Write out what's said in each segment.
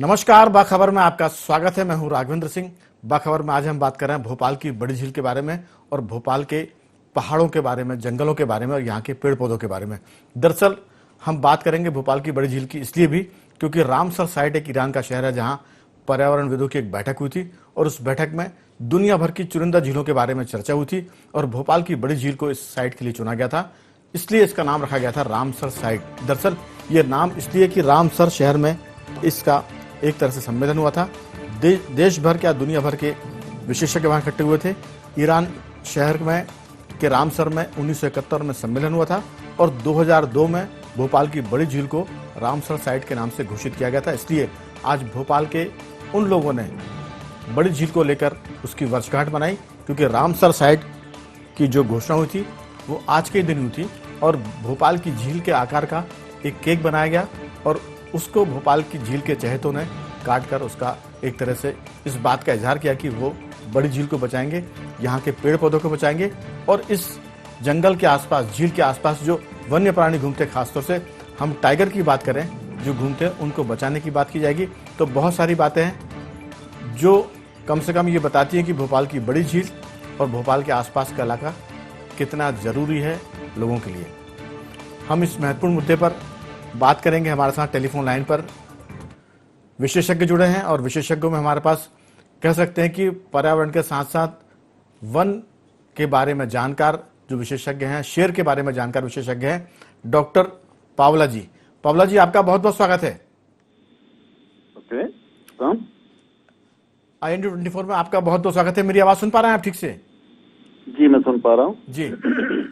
नमस्कार, बाखबर में आपका स्वागत है। मैं हूं राघवेंद्र सिंह। बाखबर में आज हम बात कर रहे हैं भोपाल की बड़ी झील के बारे में और भोपाल के पहाड़ों के बारे में, जंगलों के बारे में और यहाँ के पेड़ पौधों के बारे में। दरअसल हम बात करेंगे भोपाल की बड़ी झील की इसलिए भी क्योंकि रामसर साइट एक ईरान का शहर है जहाँ पर्यावरणविदों की एक बैठक हुई थी और उस बैठक में दुनिया भर की चुनिंदा झीलों के बारे में चर्चा हुई थी और भोपाल की बड़ी झील को इस साइट के लिए चुना गया था। इसलिए इसका नाम रखा गया था रामसर साइट। दरअसल ये नाम इसलिए कि रामसर शहर में इसका एक तरह से सम्मेलन हुआ था। देश भर के या दुनिया भर के विशेषज्ञ वहां इकट्ठे हुए थे। ईरान शहर में के रामसर में 1971 में सम्मेलन हुआ था और 2002 में भोपाल की बड़ी झील को रामसर साइट के नाम से घोषित किया गया था। इसलिए आज भोपाल के उन लोगों ने बड़ी झील को लेकर उसकी वर्षगांठ मनाई, क्योंकि रामसर साइट की जो घोषणा हुई थी वो आज के दिन हुई थी और भोपाल की झील के आकार का एक केक बनाया गया और उसको भोपाल की झील के चहेतों ने काट कर उसका एक तरह से इस बात का इजहार किया कि वो बड़ी झील को बचाएंगे, यहाँ के पेड़ पौधों को बचाएंगे और इस जंगल के आसपास, झील के आसपास जो वन्य प्राणी घूमते, खासतौर से हम टाइगर की बात करें जो घूमते हैं, उनको बचाने की बात की जाएगी। तो बहुत सारी बातें हैं जो कम से कम ये बताती हैं कि भोपाल की बड़ी झील और भोपाल के आसपास का इलाका कितना जरूरी है लोगों के लिए। हम इस महत्वपूर्ण मुद्दे पर बात करेंगे। हमारे साथ टेलीफोन लाइन पर विशेषज्ञ जुड़े हैं और विशेषज्ञों में हमारे पास कह सकते हैं कि पर्यावरण के साथ साथ वन के बारे में जानकार जो विशेषज्ञ हैं, शेर के बारे में जानकार विशेषज्ञ हैं, डॉक्टर पावला जी। पावला जी, आपका बहुत बहुत स्वागत है। ओके, IND24 में आपका बहुत बहुत स्वागत है। मेरी आवाज सुन पा रहे हैं आप ठीक से? जी, मैं सुन पा रहा हूँ जी।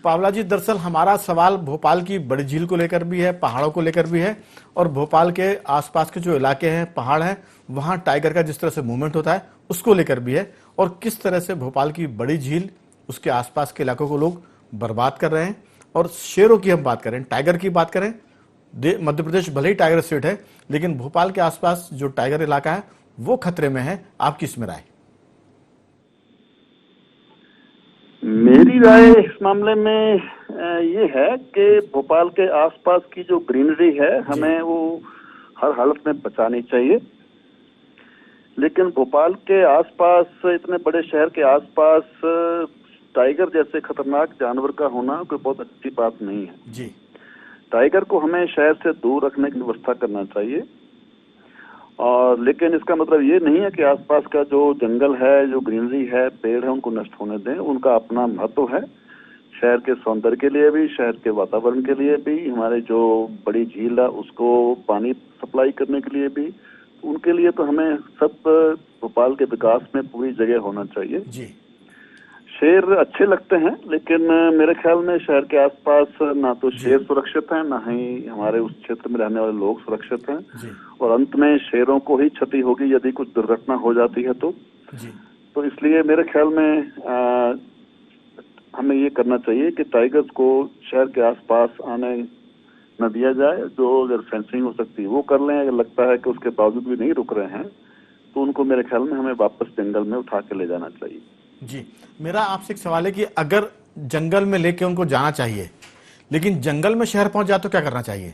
पावला जी, दरअसल हमारा सवाल भोपाल की बड़ी झील को लेकर भी है, पहाड़ों को लेकर भी है और भोपाल के आसपास के जो इलाके हैं, पहाड़ हैं, वहां टाइगर का जिस तरह से मूवमेंट होता है उसको लेकर भी है और किस तरह से भोपाल की बड़ी झील, उसके आसपास के इलाकों को लोग बर्बाद कर रहे हैं। और शेरों की हम बात करें, टाइगर की बात करें, मध्य प्रदेश भले ही टाइगर स्टेट है लेकिन भोपाल के आसपास जो टाइगर इलाका है वो खतरे में है। आपकी इसमें राय? मेरी राय इस मामले में ये है कि भोपाल के आसपास की जो ग्रीनरी है हमें वो हर हालत में बचानी चाहिए, लेकिन भोपाल के आसपास, इतने बड़े शहर के आसपास टाइगर जैसे खतरनाक जानवर का होना कोई बहुत अच्छी बात नहीं है जी। टाइगर को हमें शहर से दूर रखने की व्यवस्था करना चाहिए और लेकिन इसका मतलब ये नहीं है कि आसपास का जो जंगल है, जो ग्रीनरी है, पेड़ है, उनको नष्ट होने दें। उनका अपना महत्व है शहर के सौंदर्य के लिए भी, शहर के वातावरण के लिए भी, हमारे जो बड़ी झील है उसको पानी सप्लाई करने के लिए भी। उनके लिए तो हमें सब भोपाल के विकास में पूरी जगह होना चाहिए जी। शेर अच्छे लगते हैं लेकिन मेरे ख्याल में शहर के आसपास ना तो शेर सुरक्षित हैं, ना ही हमारे उस क्षेत्र में रहने वाले लोग सुरक्षित हैं जी। और अंत में शेरों को ही क्षति होगी यदि कुछ दुर्घटना हो जाती है तो जी। तो इसलिए मेरे ख्याल में हमें ये करना चाहिए कि टाइगर्स को शहर के आसपास आने न दिया जाए। जो अगर फेंसिंग हो सकती है वो कर लें। अगर लगता है कि उसके बावजूद भी नहीं रुक रहे हैं तो उनको मेरे ख्याल में हमें वापस जंगल में उठा के ले जाना चाहिए। जी, मेरा आपसे एक सवाल है कि अगर जंगल में लेके उनको जाना चाहिए लेकिन जंगल में शहर पहुंच जाए तो क्या करना चाहिए?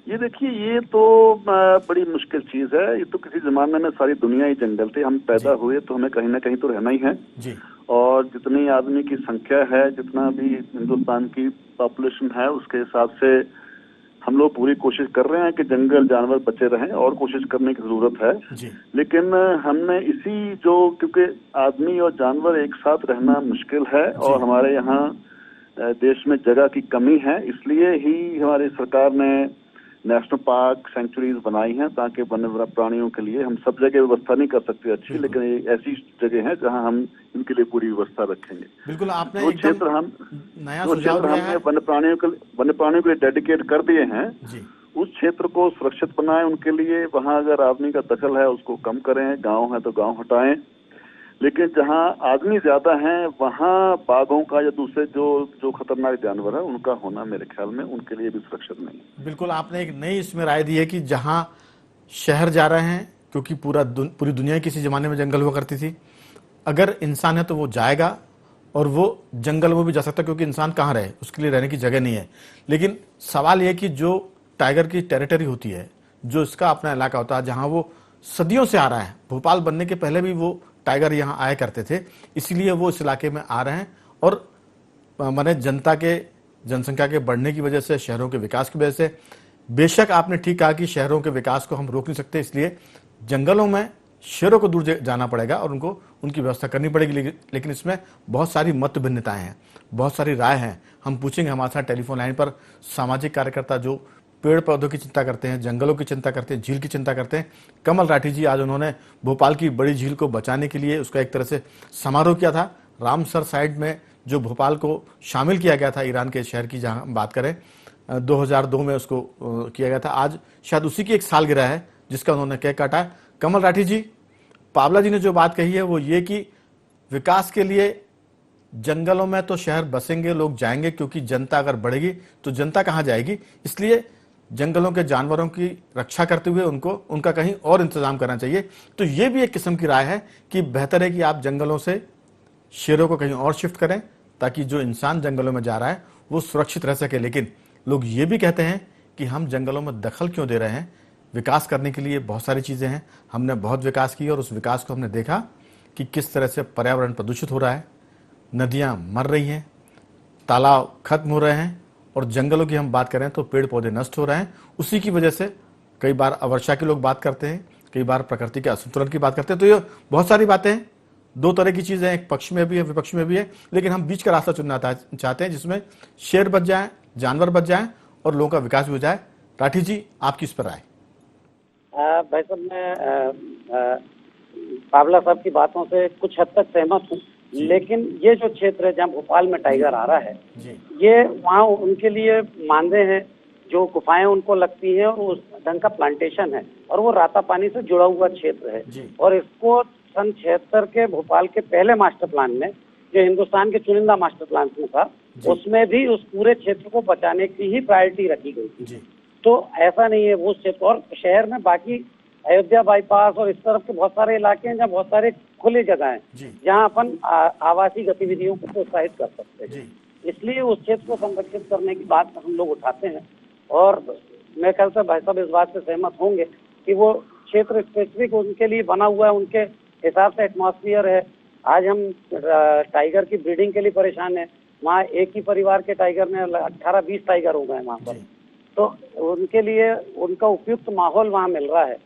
ये देखिए, ये तो बड़ी मुश्किल चीज है। ये तो किसी जमाने में सारी दुनिया ही जंगल थी। हम पैदा हुए तो हमें कहीं ना कहीं तो रहना ही है जी। और जितनी आदमी की संख्या है, जितना भी हिंदुस्तान की पॉपुलेशन है, उसके हिसाब से हम लोग पूरी कोशिश कर रहे हैं कि जंगल जानवर बचे रहें और कोशिश करने की जरूरत है जी। लेकिन हमने इसी जो, क्योंकि आदमी और जानवर एक साथ रहना मुश्किल है और हमारे यहाँ देश में जगह की कमी है, इसलिए ही हमारी सरकार ने नेशनल पार्क, सेंचुरीज बनाई हैं ताकि वन्य प्राणियों के लिए। हम सब जगह व्यवस्था नहीं कर सकते अच्छी, लेकिन ये ऐसी जगह है जहां हम इनके लिए पूरी व्यवस्था रखेंगे। बिल्कुल, आपने जो क्षेत्र हम नया जो सुझाव क्षेत्र दिया हमने है। वन्य प्राणियों के लिए डेडिकेट कर दिए हैं जी। उस क्षेत्र को सुरक्षित बनाएं उनके लिए। वहां अगर आदमी का दखल है उसको कम करें, गांव है तो गांव हटाएं, लेकिन जहां आदमी ज्यादा हैं वहां बाघों का या दूसरे जो खतरनाक जानवर है उनका होना मेरे ख्याल में उनके लिए भी सुरक्षित नहीं है। बिल्कुल, आपने एक नई इसमें राय दी है कि जहां शहर जा रहे हैं, क्योंकि पूरी दुनिया किसी जमाने में जंगल हुआ करती थी, अगर इंसान है तो वो जाएगा और वो जंगल में भी जा सकता है, क्योंकि इंसान कहाँ रहे, उसके लिए रहने की जगह नहीं है। लेकिन सवाल यह कि जो टाइगर की टेरिटरी होती है, जो इसका अपना इलाका होता है, जहां वो सदियों से आ रहा है। भोपाल बनने के पहले भी वो टाइगर यहाँ आया करते थे, इसीलिए वो इस इलाके में आ रहे हैं। और माने जनसंख्या के बढ़ने की वजह से, शहरों के विकास की वजह से, बेशक आपने ठीक कहा कि शहरों के विकास को हम रोक नहीं सकते, इसलिए जंगलों में शेरों को दूर जाना पड़ेगा और उनको उनकी व्यवस्था करनी पड़ेगी। लेकिन इसमें बहुत सारी मत भिन्नताएं हैं, बहुत सारी राय हैं। हम पूछेंगे हमारे साथ टेलीफोन लाइन पर सामाजिक कार्यकर्ता जो पेड़ पौधों की चिंता करते हैं, जंगलों की चिंता करते हैं, झील की चिंता करते हैं, कमल राठी जी। आज उन्होंने भोपाल की बड़ी झील को बचाने के लिए उसका एक तरह से समारोह किया था। रामसर साइड में जो भोपाल को शामिल किया गया था, ईरान के शहर की जहां हम बात करें, 2002 में उसको किया गया था। आज शायद उसी की एक सालगिरह है जिसका उन्होंने केक काटा है। कमल राठी जी, पावला जी ने जो बात कही है वो ये कि विकास के लिए जंगलों में तो शहर बसेंगे, लोग जाएंगे, क्योंकि जनता अगर बढ़ेगी तो जनता कहां जाएगी, इसलिए जंगलों के जानवरों की रक्षा करते हुए उनका कहीं और इंतजाम करना चाहिए। तो ये भी एक किस्म की राय है कि बेहतर है कि आप जंगलों से शेरों को कहीं और शिफ्ट करें, ताकि जो इंसान जंगलों में जा रहा है वो सुरक्षित रह सके। लेकिन लोग ये भी कहते हैं कि हम जंगलों में दखल क्यों दे रहे हैं, विकास करने के लिए बहुत सारी चीज़ें हैं, हमने बहुत विकास की और उस विकास को हमने देखा कि किस तरह से पर्यावरण प्रदूषित हो रहा है, नदियाँ मर रही हैं, तालाब खत्म हो रहे हैं, और जंगलों की हम बात करें तो पेड़ पौधे नष्ट हो रहे हैं। उसी की वजह से कई बार अवर्षा की लोग बात करते हैं, कई बार प्रकृति के असंतुलन की बात करते हैं। तो ये बहुत सारी बातें हैं, दो तरह की चीज़ें हैं, एक पक्ष में भी है, विपक्ष में भी है। लेकिन हम बीच का रास्ता चुनना चाहते हैं जिसमें शेर बच जाए, जानवर बच जाए और लोगों का विकास भी हो जाए। राठी जी, आपकी इस पर राय? भाई साहब, मैं पावला साहब की बातों से कुछ हद तक सहमत हूँ, लेकिन ये जो क्षेत्र है जहाँ भोपाल में टाइगर आ रहा है, ये वहाँ उनके लिए मानदेय हैं, जो गुफाएं उनको लगती है और उस ढंग का प्लांटेशन है, और वो राता पानी से जुड़ा हुआ क्षेत्र है। और इसको सन 76 के भोपाल के पहले मास्टर प्लान में, जो हिंदुस्तान के चुनिंदा मास्टर प्लान में था, उसमें भी उस पूरे क्षेत्र को बचाने की ही प्रायोरिटी रखी गई थी। तो ऐसा नहीं है वो क्षेत्र, और शहर में बाकी अयोध्या बाईपास और इस तरफ के बहुत सारे इलाके हैं जहाँ बहुत सारे खुली जगह हैं, जहाँ अपन आवासीय गतिविधियों को प्रोत्साहित कर सकते हैं। इसलिए उस क्षेत्र को संरक्षित करने की बात हम लोग उठाते हैं। और मैं ख्याल से भाई साहब इस बात से सहमत होंगे कि वो क्षेत्र स्पेसिफिक उनके लिए बना हुआ है, उनके हिसाब से एटमॉस्फेयर है। आज हम टाइगर की ब्रीडिंग के लिए परेशान है, वहाँ एक ही परिवार के टाइगर में 18-20 टाइगर हो गए वहाँ पर। तो उनके लिए उनका उपयुक्त माहौल वहाँ मिल रहा है,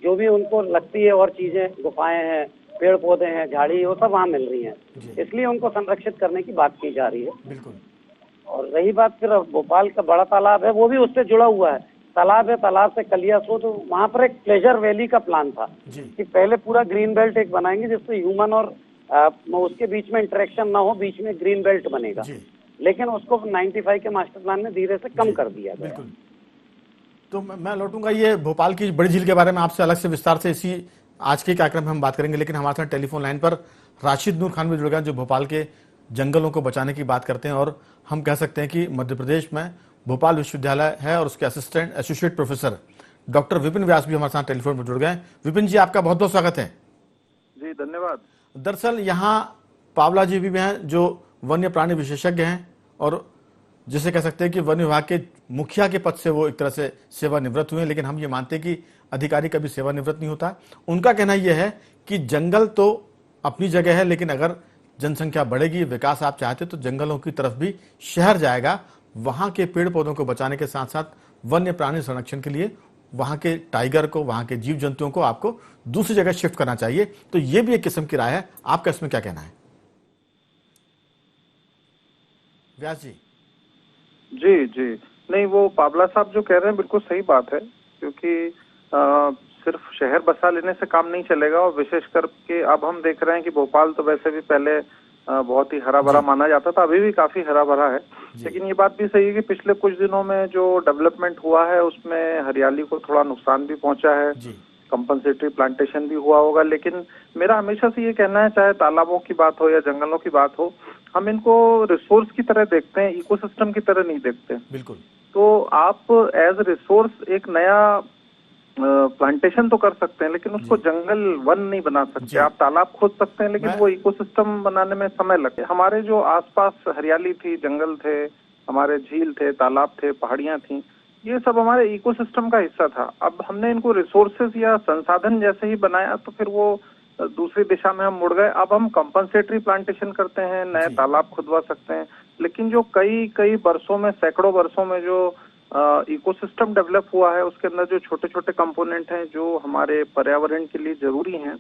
जो भी उनको लगती है, और चीजें, गुफाएं हैं, पेड़ पौधे हैं, झाड़ी, वो सब वहाँ मिल रही हैं। इसलिए उनको संरक्षित करने की बात की जा रही है। बिल्कुल। और रही बात फिर भोपाल का बड़ा तालाब है, वो भी उससे जुड़ा हुआ है। तालाब है, तालाब से कलियासो, तो वहाँ पर एक प्लेजर वैली का प्लान था कि पहले पूरा ग्रीन बेल्ट एक बनाएंगे जिससे ह्यूमन और उसके बीच में इंटरेक्शन ना हो, बीच में ग्रीन बेल्ट बनेगा। लेकिन उसको 95 के मास्टर प्लान में धीरे से कम कर दिया गया। बिल्कुल। तो मैं लौटूंगा ये भोपाल की बड़ी झील के बारे में आपसे अलग से विस्तार से इसी आज के कार्यक्रम में हम बात करेंगे। लेकिन हमारे साथ टेलीफोन लाइन पर राशिद नूर खान भी जुड़ गए, जो भोपाल के जंगलों को बचाने की बात करते हैं, और हम कह सकते हैं कि मध्य प्रदेश में भोपाल विश्वविद्यालय है और उसके एसोसिएट प्रोफेसर डॉक्टर विपिन व्यास भी हमारे साथ टेलीफोन पर जुड़ गए। विपिन जी, आपका बहुत बहुत स्वागत है। जी धन्यवाद। दरअसल यहाँ पावला जी भी हैं जो वन्य प्राणी विशेषज्ञ हैं, और जिसे कह सकते हैं कि वन विभाग के मुखिया के पद से वो एक तरह से सेवानिवृत्त हुए हैं। लेकिन हम ये मानते हैं कि अधिकारी कभी सेवानिवृत्त नहीं होता। उनका कहना यह है कि जंगल तो अपनी जगह है, लेकिन अगर जनसंख्या बढ़ेगी, विकास आप चाहते तो जंगलों की तरफ भी शहर जाएगा। वहां के पेड़ पौधों को बचाने के साथ साथ वन्य प्राणी संरक्षण के लिए वहां के टाइगर को, वहां के जीव जंतुओं को आपको दूसरी जगह शिफ्ट करना चाहिए। तो ये भी एक किस्म की राय है, आपका इसमें क्या कहना है व्यास जी? जी जी, नहीं, वो पावला साहब जो कह रहे हैं बिल्कुल सही बात है, क्योंकि सिर्फ शहर बसा लेने से काम नहीं चलेगा। और विशेष करके अब हम देख रहे हैं कि भोपाल तो वैसे भी पहले बहुत ही हरा भरा माना जाता था, अभी भी काफी हरा भरा है। लेकिन ये बात भी सही है कि पिछले कुछ दिनों में जो डेवलपमेंट हुआ है उसमें हरियाली को थोड़ा नुकसान भी पहुंचा है, कंपनसेटरी प्लांटेशन भी हुआ होगा। लेकिन मेरा हमेशा से ये कहना है, चाहे तालाबों की बात हो या जंगलों की बात हो, हम इनको रिसोर्स की तरह देखते हैं, इकोसिस्टम की तरह नहीं देखते। बिल्कुल। तो आप एज रिसोर्स एक नया प्लांटेशन तो कर सकते हैं, लेकिन उसको जंगल वन नहीं बना सकते। आप तालाब खोद सकते हैं, लेकिन वो इकोसिस्टम बनाने में समय लगे। हमारे जो आसपास हरियाली थी, जंगल थे, हमारे झील थे, तालाब थे, पहाड़ियां थी, ये सब हमारे इकोसिस्टम का हिस्सा था। अब हमने इनको रिसोर्सेज या संसाधन जैसे ही बनाया तो फिर वो दूसरी दिशा में हम मुड़ गए। अब हम कंपनसेटरी प्लांटेशन करते हैं, नए तालाब खुदवा सकते हैं, लेकिन जो कई कई वर्षों में, सैकड़ों वर्षों में जो इकोसिस्टम डेवलप हुआ है, उसके अंदर जो छोटे छोटे कंपोनेंट हैं जो हमारे पर्यावरण के लिए जरूरी हैं,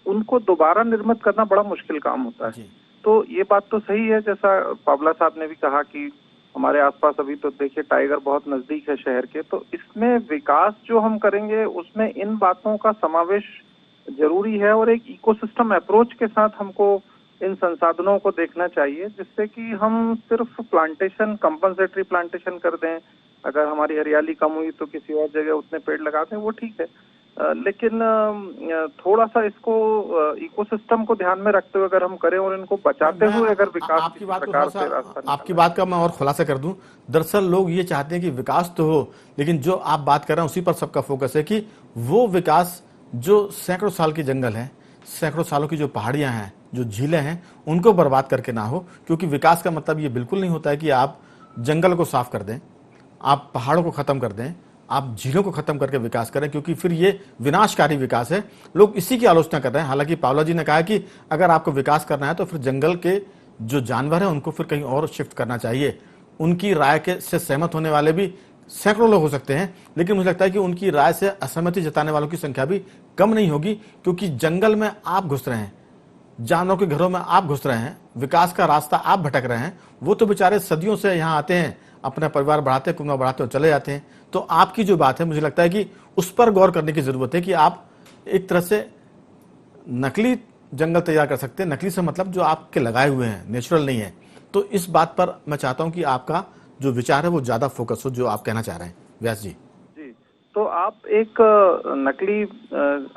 उनको दोबारा निर्मित करना बड़ा मुश्किल काम होता है। तो ये बात तो सही है, जैसा पावला साहब ने भी कहा कि हमारे आसपास अभी तो देखिए टाइगर बहुत नजदीक है शहर के, तो इसमें विकास जो हम करेंगे उसमें इन बातों का समावेश जरूरी है और एक इकोसिस्टम अप्रोच के साथ हमको इन संसाधनों को देखना चाहिए, जिससे कि हम सिर्फ प्लांटेशन, कंपनसेटरी प्लांटेशन कर दें, अगर हमारी हरियाली कम हुई तो किसी और जगह उतने पेड़ लगा दें, वो ठीक है, लेकिन थोड़ा सा इसको इकोसिस्टम को ध्यान में रखते हुए अगर हम करें और इनको बचाते हुए अगर विकास आपकी बात का मैं और खुलासा कर दूं। दरअसल लोग ये चाहते हैं कि विकास तो हो, लेकिन जो आप बात कर रहे हैं उसी पर सबका फोकस है कि वो विकास जो सैकड़ों साल की जंगल है, सैकड़ों सालों की जो पहाड़ियां हैं, जो झीलें हैं, उनको बर्बाद करके ना हो। क्योंकि विकास का मतलब ये बिल्कुल नहीं होता है कि आप जंगल को साफ कर दें, आप पहाड़ों को खत्म कर दें, आप झीलों को खत्म करके विकास करें, क्योंकि फिर ये विनाशकारी विकास है। लोग इसी की आलोचना कर रहे हैं। हालांकि पावला जी ने कहा कि अगर आपको विकास करना है तो फिर जंगल के जो जानवर हैं उनको फिर कहीं और शिफ्ट करना चाहिए। उनकी राय के से सहमत होने वाले भी सैकड़ों लोग हो सकते हैं, लेकिन मुझे लगता है कि उनकी राय से असहमति जताने वालों की संख्या भी कम नहीं होगी, क्योंकि जंगल में आप घुस रहे हैं, जानवरों के घरों में आप घुस रहे हैं, विकास का रास्ता आप भटक रहे हैं। वो तो बेचारे सदियों से यहाँ आते हैं, अपना परिवार बढ़ाते, कुटुंब बढ़ाते और चले जाते हैं। तो आपकी जो बात है, मुझे लगता है कि उस पर गौर करने की जरूरत है कि आप एक तरह से नकली जंगल तैयार कर सकते हैं। नकली से मतलब जो आपके लगाए हुए हैं, नेचुरल नहीं है। तो इस बात पर मैं चाहता हूं कि आपका जो विचार है वो ज्यादा फोकस हो, जो आप कहना चाह रहे हैं व्यास जी। तो आप एक नकली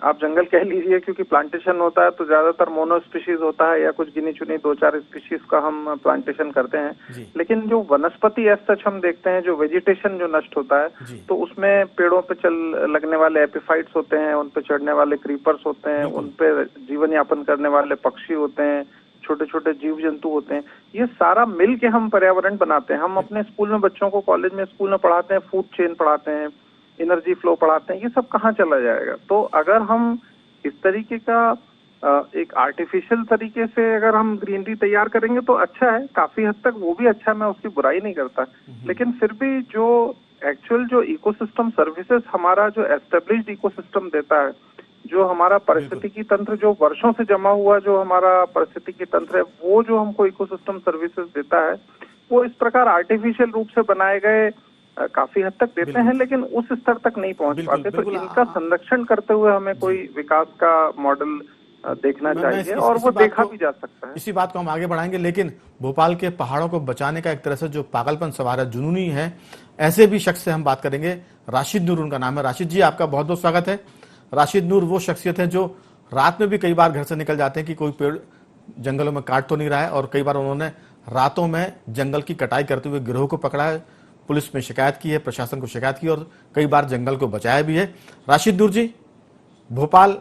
आप जंगल कह लीजिए, क्योंकि प्लांटेशन होता है तो ज्यादातर मोनो स्पीशीज होता है या कुछ गिनी चुनी 2-4 स्पीशीज का हम प्लांटेशन करते हैं, लेकिन जो वनस्पति एज सच हम देखते हैं, जो वेजिटेशन जो नष्ट होता है, तो उसमें पेड़ों पे लगने वाले एपिफाइट्स होते हैं, उन पे चढ़ने वाले क्रीपर्स होते हैं, उन पे जीवन यापन करने वाले पक्षी होते हैं, छोटे छोटे जीव जंतु होते हैं। ये सारा मिल के हम पर्यावरण बनाते हैं। हम अपने स्कूल में बच्चों को, कॉलेज में, स्कूल में पढ़ाते हैं, फूड चेन पढ़ाते हैं, एनर्जी फ्लो पढ़ाते हैं, ये सब कहाँ चला जाएगा? तो अगर हम इस तरीके का एक आर्टिफिशियल तरीके से अगर हम ग्रीनरी तैयार करेंगे तो अच्छा है, काफी हद तक वो भी अच्छा है, मैं उसकी बुराई नहीं करता, लेकिन फिर भी जो एक्चुअल जो इकोसिस्टम सर्विसेज हमारा जो एस्टेब्लिश्ड इकोसिस्टम देता है, जो हमारा पारिस्थितिकी तंत्र जो वर्षों से जमा हुआ जो हमारा पारिस्थितिकी तंत्र है, वो जो हमको इकोसिस्टम सर्विसेज देता है, वो इस प्रकार आर्टिफिशियल रूप से बनाए गए काफी हद तक देते हैं, लेकिन उस स्तर तक नहीं पहुंच पाते। तो इनका संरक्षण करते हुए हमें कोई विकास का मॉडल देखना चाहिए और वो देखा भी जा सकता है। इसी बात को हम आगे बढ़ाएंगे, लेकिन भोपाल के पहाड़ों को बचाने का एक तरह से जो पागलपन सवार है, जुनूनी है, ऐसे भी शख्स से हम बात करेंगे। राशिद नूर उनका नाम है। राशिद जी, आपका बहुत बहुत स्वागत है। राशिद नूर वो शख्सियत है जो रात में भी कई बार घर से निकल जाते हैं कि कोई पेड़ जंगलों में काट तो नहीं रहा है, और कई बार उन्होंने रातों में जंगल की कटाई करते हुए गिरोह को पकड़ा है, पुलिस में शिकायत की है, प्रशासन को शिकायत की, और कई बार जंगल को बचाया भी है। राशिद नूर जी, भोपाल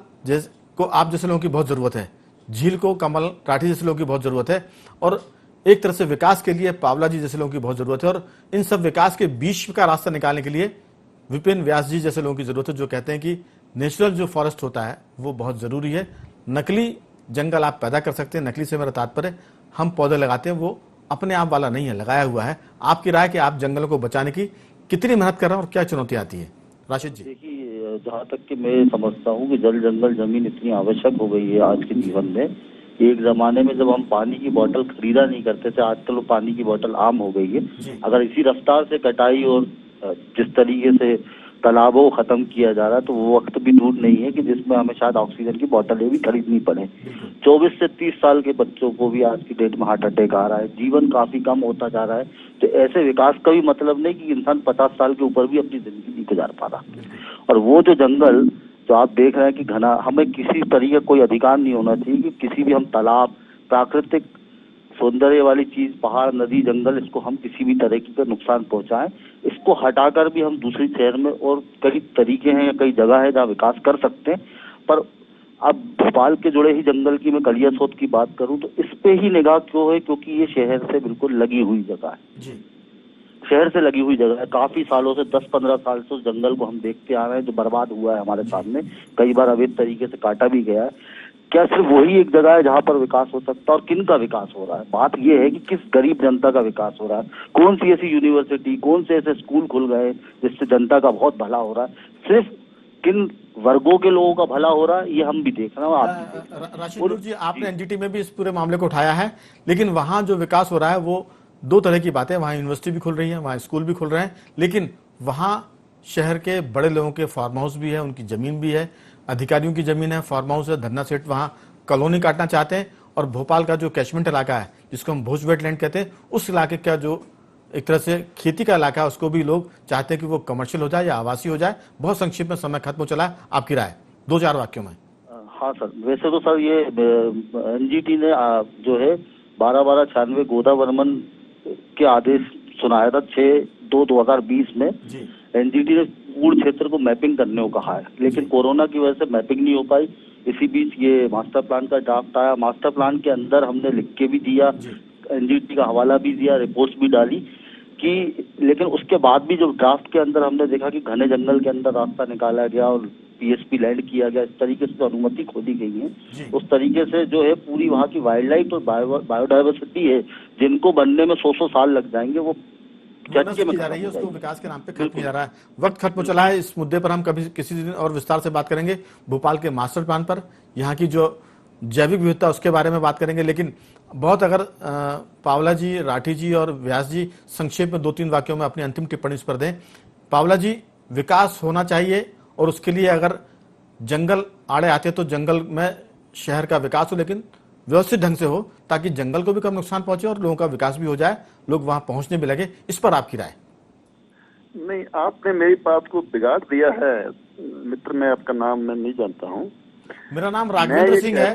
को आप जैसे लोगों की बहुत जरूरत है, झील को कमल काठी जैसे लोगों की बहुत जरूरत है, और एक तरह से विकास के लिए पावला जी जैसे लोगों की बहुत जरूरत है, और इन सब विकास के बीच का रास्ता निकालने के लिए विपिन व्यास जी जैसे लोगों की जरूरत है, जो कहते हैं कि नेचुरल जो फॉरेस्ट होता है वो बहुत जरूरी है। नकली जंगल आप पैदा कर सकते हैं, नकली से मेरा तात्पर्य हम पौधे लगाते हैं, वो अपने आप वाला नहीं है, लगाया हुआ है। आपकी राय कि आप जंगलों को बचाने की कितनी मेहनत कर रहे हैं और क्या चुनौती आती है? राशिद जी। देखिए, जहाँ तक कि मैं समझता हूँ कि जल जंगल जमीन इतनी आवश्यक हो गई है आज के जीवन में। एक जमाने में जब हम पानी की बोतल खरीदा नहीं करते थे, आजकल वो पानी की बोतल आम हो गई है। अगर इसी रफ्तार से कटाई और जिस तरीके से तालाबों को खत्म किया जा रहा है, तो वो वक्त भी दूर नहीं है कि जिसमें हमें शायद ऑक्सीजन की बोतलें भी खरीदनी पड़े। 24 से 30 साल के बच्चों को भी आज की डेट में हार्ट अटैक आ रहा है, जीवन काफी कम होता जा रहा है। तो ऐसे विकास का भी मतलब नहीं कि इंसान 50 साल के ऊपर भी अपनी जिंदगी नहीं गुजार पा रहा। और वो जो जंगल जो आप देख रहे हैं कि घना, हमें किसी तरीके कोई अधिकार नहीं होना चाहिए कि किसी भी हम तालाब, प्राकृतिक सौंदर्य वाली चीज, पहाड़, नदी, जंगल, इसको हम किसी भी तरीके का नुकसान पहुंचाएं। इसको हटाकर भी हम दूसरी शहर में और कई तरीके हैं या कई जगह है जहाँ विकास कर सकते हैं। पर अब भोपाल के जुड़े ही जंगल की मैं कलियासोत की बात करूं तो इस पे ही निगाह क्यों है? क्योंकि ये शहर से बिल्कुल लगी हुई जगह है। शहर से लगी हुई जगह है, काफी सालों से 10-15 साल से उस जंगल को हम देखते आ रहे हैं जो बर्बाद हुआ है हमारे सामने, कई बार अवैध तरीके से काटा भी गया है। क्या सिर्फ वही एक जगह है जहाँ पर विकास हो सकता है, और किन का विकास हो रहा है? बात यह है कि किस गरीब जनता का विकास हो रहा है, कौन सी ऐसी यूनिवर्सिटी, कौन से ऐसे स्कूल खुल गए जिससे जनता का बहुत भला हो रहा है, सिर्फ किन वर्गों के लोगों का भला हो रहा है ये हम भी देख रहे हैं। राशिद जी, आपने एनजीटी में भी इस पूरे मामले को उठाया है, लेकिन वहां जो विकास हो रहा है वो दो तरह की बातें, वहां यूनिवर्सिटी भी खुल रही है, वहां स्कूल भी खुल रहे हैं, लेकिन वहां शहर के बड़े लोगों के फार्म हाउस भी है, उनकी जमीन भी है, अधिकारियों की जमीन है, फार्म हाउस है, धन्ना सेठ वहां कॉलोनी काटना चाहते हैं, और भोपाल का जो कैचमेंट इलाका है जिसको हम भोज वेटलैंड कहते हैं, उस इलाके का जो एक तरह से खेती का इलाका है उसको भी लोग चाहते हैं कि वो कमर्शियल हो जाए या आवासीय हो जाए। बहुत संक्षिप्त में, समय खत्म हो चला है, आपकी राय 2-4 वाक्यों में। हाँ सर, वैसे तो सर ये एनजीटी ने जो है 12/96 गोदा वर्मन के आदेश सुनाया था 6/2/2020 में। एनजीटी ने पूर्ण क्षेत्र को मैपिंग करने को कहा है, लेकिन कोरोना की वजह से मैपिंग नहीं हो पाई। इसी बीच ये मास्टर प्लान का ड्राफ्ट आया, मास्टर प्लान के अंदर हमने लिख के भी दिया, एनजीटी का हवाला भी दिया, रिपोर्ट्स भी डाली कि, लेकिन उसके बाद भी जब ड्राफ्ट के अंदर हमने देखा कि घने जंगल के अंदर रास्ता निकाला गया और पीएसपी लैंड किया गया, इस तरीके से जो अनुमति खोदी गई है, उस तरीके से जो है पूरी वहाँ की वाइल्ड लाइफ और बायोडाइवर्सिटी है जिनको बनने में 100 साल लग जाएंगे, वो की जा रही है, उसको विकास के नाम पे खत्म किया जा रहा है। वक्त खत्म हो चला है, इस मुद्दे पर हम कभी किसी दिन और विस्तार से बात करेंगे, भोपाल के मास्टर प्लान पर, यहाँ की जो जैविक विविधता उसके बारे में बात करेंगे। लेकिन बहुत अगर पावला जी, राठी जी और व्यास जी संक्षेप में 2-3 वाक्यों में अपनी अंतिम टिप्पणी इस पर दें। पावला जी, विकास होना चाहिए और उसके लिए अगर जंगल आड़े आते तो जंगल में शहर का विकास हो, लेकिन व्यवस्थित ढंग से हो, ताकि जंगल को भी कम नुकसान पहुंचे और लोगों का विकास भी हो जाए, लोग वहां पहुंचने भी लगे। इस पर आपकी राय? नहीं, आपने मेरी बात को बिगाड़ दिया है मित्र। मैं आपका नाम मैं नहीं जानता हूँ। मेरा नाम राघवेंद्र सिंह है।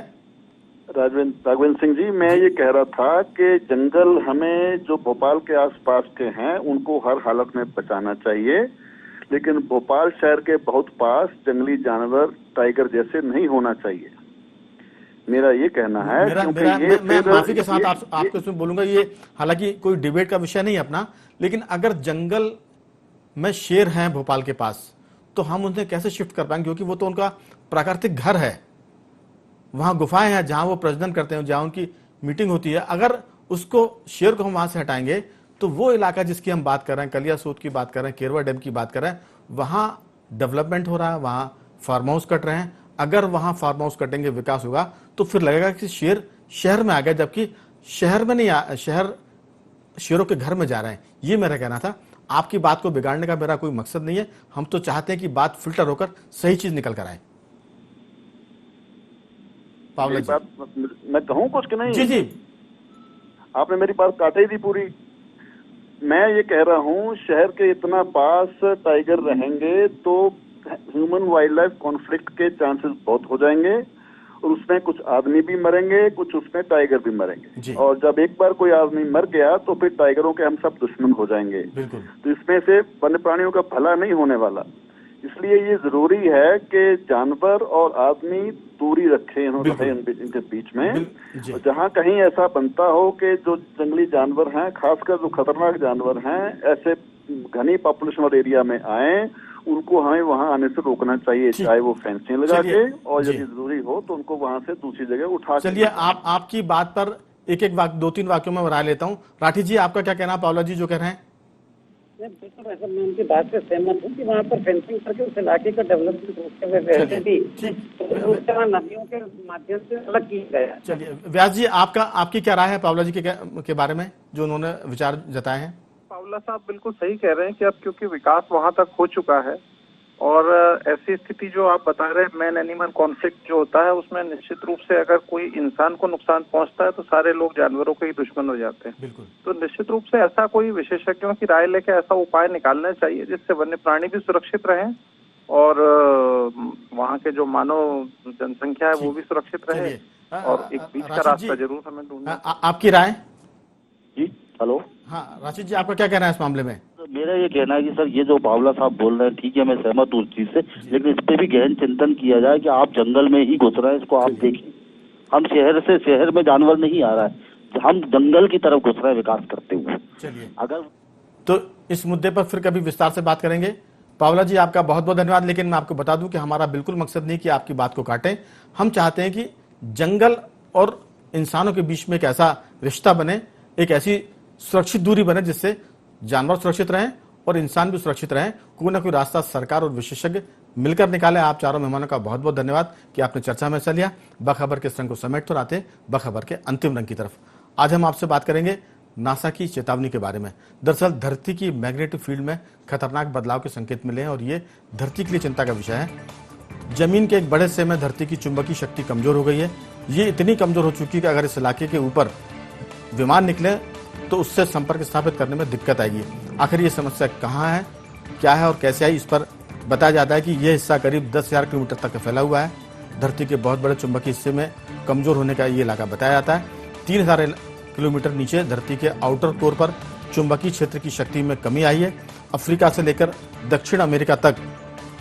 राघवेंद्र सिंह जी, मैं ये कह रहा था कि जंगल हमें जो भोपाल के आसपास के हैं उनको हर हालत में बचाना चाहिए, लेकिन भोपाल शहर के बहुत पास जंगली जानवर टाइगर जैसे नहीं होना चाहिए, मेरा ये कहना है। मैं माफी के साथ आपको इसमें बोलूंगा, ये हालांकि कोई डिबेट का विषय नहीं अपना, लेकिन अगर जंगल में शेर हैं भोपाल के पास तो हम उन्हें कैसे शिफ्ट कर पाएंगे, क्योंकि वो तो उनका प्राकृतिक घर है, वहां गुफाएं हैं जहां वो प्रजनन करते हैं, जहां उनकी मीटिंग होती है। अगर उसको शेर को हम वहां से हटाएंगे तो वो इलाका जिसकी हम बात कर रहे हैं, कलियासोत की बात कर रहे हैं, केरवा डैम की बात कर रहे हैं, वहां डेवलपमेंट हो रहा है, वहां फार्म हाउस कट रहे हैं। अगर वहां फार्म हाउस कटेंगे, विकास होगा, तो फिर लगेगा कि शेर शहर में आ गया, जबकि शहर में नहीं, शहर शेरों के घर में जा रहे हैं। ये मेरा कहना था। आपकी बात को बिगाड़ने का मेरा कोई मकसद नहीं है, हम तो चाहते हैं कि बात फिल्टर होकर सही चीज निकल कर आए। पावला जी, मैं कहूँ कुछ कि नहीं? जी जी, आपने मेरी बात काटी थी पूरी। मैं ये कह रहा हूँ, शहर के इतना पास टाइगर रहेंगे तो ह्यूमन वाइल्ड लाइफ कॉन्फ्लिक्ट के चांसेस बहुत हो जाएंगे, और उसमें कुछ आदमी भी मरेंगे, कुछ उसमें टाइगर भी मरेंगे, और जब एक बार कोई आदमी मर गया तो फिर टाइगरों के हम सब दुश्मन हो जाएंगे। तो इसमें से वन्य प्राणियों का भला नहीं होने वाला। इसलिए ये जरूरी है कि जानवर और आदमी दूरी रखें इनके बीच में। जहाँ कहीं ऐसा बनता हो कि जो जंगली जानवर हैं, खासकर जो खतरनाक जानवर हैं, ऐसे घनी पॉपुलेशन वाले एरिया में आए, उनको हमें वहां आने से रोकना चाहिए, चाहे वो फेंसिंग लगा के, और यदि जरूरी हो तो उनको वहां से दूसरी जगह उठा। चलिए, आपकी बात पर एक 2-3 वाक्यों में राय लेता हूँ। राठी जी, आपका क्या कहना? पावला जी जो कह रहे हैं, बिल्कुल ऐसा, मैं उनकी बात से सहमत हूँ कि वहाँ पर फेंसिंग करके उस इलाके का डेवलपमेंट रोकते हुए वैसे भी नदियों के माध्यम से अलग किया गया। चलिए, व्यास जी, आपकी क्या राय है पावला जी के बारे में जो उन्होंने विचार जताए हैं? पावला साहब बिल्कुल सही कह रहे हैं कि अब क्योंकि विकास वहां तक हो चुका है, और ऐसी स्थिति जो आप बता रहे हैं, मैन एनिमल कॉन्फ्लिक्ट जो होता है, उसमें निश्चित रूप से अगर कोई इंसान को नुकसान पहुंचता है तो सारे लोग जानवरों के ही दुश्मन हो जाते हैं। बिल्कुल। तो निश्चित रूप से ऐसा कोई विशेषज्ञों की राय लेकर ऐसा उपाय निकालना चाहिए जिससे वन्य प्राणी भी सुरक्षित रहें और वहाँ के जो मानव जनसंख्या है वो भी सुरक्षित रहे, और एक बीच का रास्ता जरूर हमें ढूंढना। आपकी राय? जी, हेलो। हाँ, राशिद जी, आपका क्या कहना है इस मामले में? मेरा ये कहना है कि सर, ये जो पावला साहब बोल रहे हैं, ठीक है, मैं सहमत हूँ उस चीज से, लेकिन इस पे भी गहन चिंतन किया जाए कि आप जंगल में ही घुस रहे हैं। इसको आप देखिए, हम शहर में जानवर नहीं आ रहा है, हम जंगल की तरफ घुस रहे हैं विकास करते हुए। चलिए, अगर तो इस मुद्दे पर फिर कभी विस्तार से बात करेंगे। पावला जी, आपका बहुत बहुत धन्यवाद। लेकिन मैं आपको बता दूं कि हमारा बिल्कुल मकसद नहीं कि आपकी बात को काटें। हम चाहते हैं कि जंगल और इंसानों के बीच में एक ऐसा रिश्ता बने, एक ऐसी सुरक्षित दूरी बने जिससे जानवर सुरक्षित रहें और इंसान भी सुरक्षित रहें। कोई ना कोई रास्ता सरकार और विशेषज्ञ मिलकर निकाले। आप चारों मेहमानों का बहुत बहुत धन्यवाद कि आपने चर्चा में हिस्सा लिया। बखबर के रंग को समेट तो आते बखबर के अंतिम रंग की तरफ। आज हम आपसे बात करेंगे नासा की चेतावनी के बारे में। दरअसल धरती की मैग्नेटिक फील्ड में खतरनाक बदलाव के संकेत मिले हैं और ये धरती के लिए चिंता का विषय है। जमीन के एक बड़े हिस्से में धरती की चुंबकीय शक्ति कमजोर हो गई है। ये इतनी कमजोर हो चुकी है कि अगर इस इलाके के ऊपर विमान निकले तो उससे संपर्क स्थापित करने में दिक्कत आएगी। आखिर ये समस्या कहाँ है, क्या है और कैसे आई, इस पर बताया जाता है कि यह हिस्सा करीब 10,000 किलोमीटर तक फैला हुआ है। धरती के बहुत बड़े चुंबकीय हिस्से में कमजोर होने का ये इलाका बताया जाता है। 3,000 किलोमीटर नीचे धरती के आउटर कोर पर चुंबकीय क्षेत्र की शक्ति में कमी आई है। अफ्रीका से लेकर दक्षिण अमेरिका तक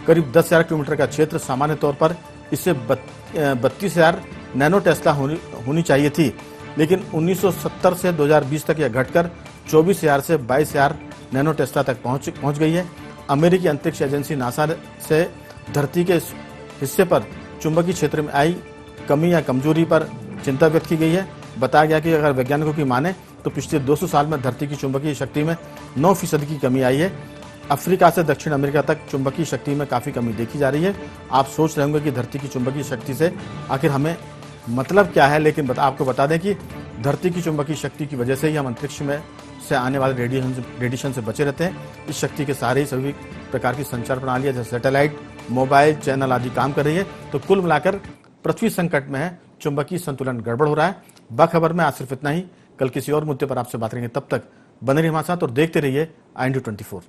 करीब 10,000 किलोमीटर का क्षेत्र सामान्य तौर पर इससे 32,000 नैनो टेस्ला होनी चाहिए थी, लेकिन 1970 से 2020 तक यह घटकर 24,000 से 22,000 नैनो टेस्ला तक पहुंच गई है। अमेरिकी अंतरिक्ष एजेंसी नासा से धरती के हिस्से पर चुंबकीय क्षेत्र में आई कमी या कमजोरी पर चिंता व्यक्त की गई है। बताया गया कि अगर वैज्ञानिकों की माने तो पिछले 200 साल में धरती की चुंबकीय शक्ति में 9% की कमी आई है। अफ्रीका से दक्षिण अमेरिका तक चुंबकीय शक्ति में काफी कमी देखी जा रही है। आप सोच रहे होंगे कि धरती की चुंबकीय शक्ति से आखिर हमें मतलब क्या है, लेकिन आपको बता दें कि धरती की चुंबकीय शक्ति की वजह से ही हम अंतरिक्ष में से आने वाले रेडिएशन से बचे रहते हैं। इस शक्ति के सहारे ही सभी प्रकार की संचार प्रणालियां जैसे सैटेलाइट, मोबाइल, चैनल आदि काम कर रही है। तो कुल मिलाकर पृथ्वी संकट में है, चुंबकीय संतुलन गड़बड़ हो रहा है। बखबर में आज सिर्फ इतना ही। कल किसी और मुद्दे पर आपसे बात करेंगे। तब तक बने रहिए हमारे साथ और देखते रहिए IND24।